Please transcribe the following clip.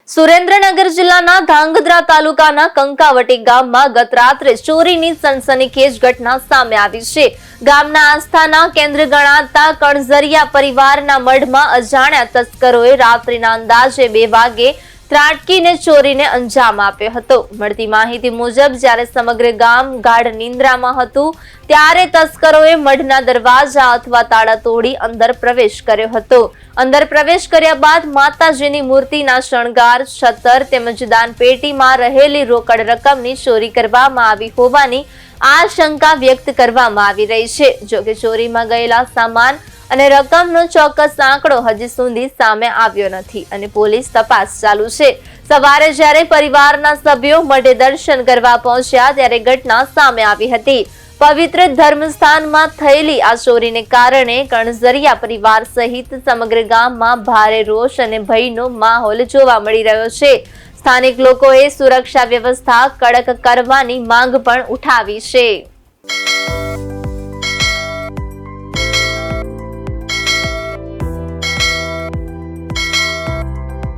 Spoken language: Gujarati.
સુરેન્દ્રનગર જિલ્લાના ધાંગધ્રા તાલુકાના કંકાવટી ગામમાં ગત રાત્રે ચોરીની સનસનીખેજ ઘટના સામે આવી છે। ગામના આસ્થાના કેન્દ્ર ગણાતા કણઝરિયા પરિવારના મઢમાં અજાણ્યા તસ્કરોએ રાત્રિના અંદાજે 2 વાગે ત્રાટકીને ચોરીને અંજામ આપ્યો હતો। મળતી માહિતી મુજબ જ્યારે સમગ્ર ગામ ગાઢ નિંદ્રામાં હતું ત્યારે તસ્કરોએ મઢના દરવાજા અથવા તાળા તોડી અંદર પ્રવેશ કર્યો હતો। અંદર પ્રવેશ કર્યા બાદ માતાજીની મૂર્તિના શણગાર, છતર તેમજ દાનપેટીમાં રહેલી રોકડ રકમની ચોરી કરવામાં આવી હોવાની આશંકા વ્યક્ત કરવામાં આવી રહી છે। જો કે ચોરીમાં ગયેલા સામાન અને રકમનો ચોક્કસ આંકડો હજી સુધી સામે આવ્યો નથી અને પોલીસ તપાસ ચાલુ છે। સવારે જ્યારે પરિવારના સભ્યો મઢે દર્શન કરવા પહોંચ્યા ત્યારે ઘટના સામે આવી હતી। પવિત્ર ધર્મસ્થાનમાં થયેલી આ ચોરીને કારણે કણઝરિયા પરિવાર સહિત સમગ્ર ગામમાં ભારે રોષ અને ભયનો માહોલ જોવા મળી રહ્યો છે। સ્થાનિક લોકોએ સુરક્ષા વ્યવસ્થા કડક કરવાની માંગ પણ ઉઠાવી છે।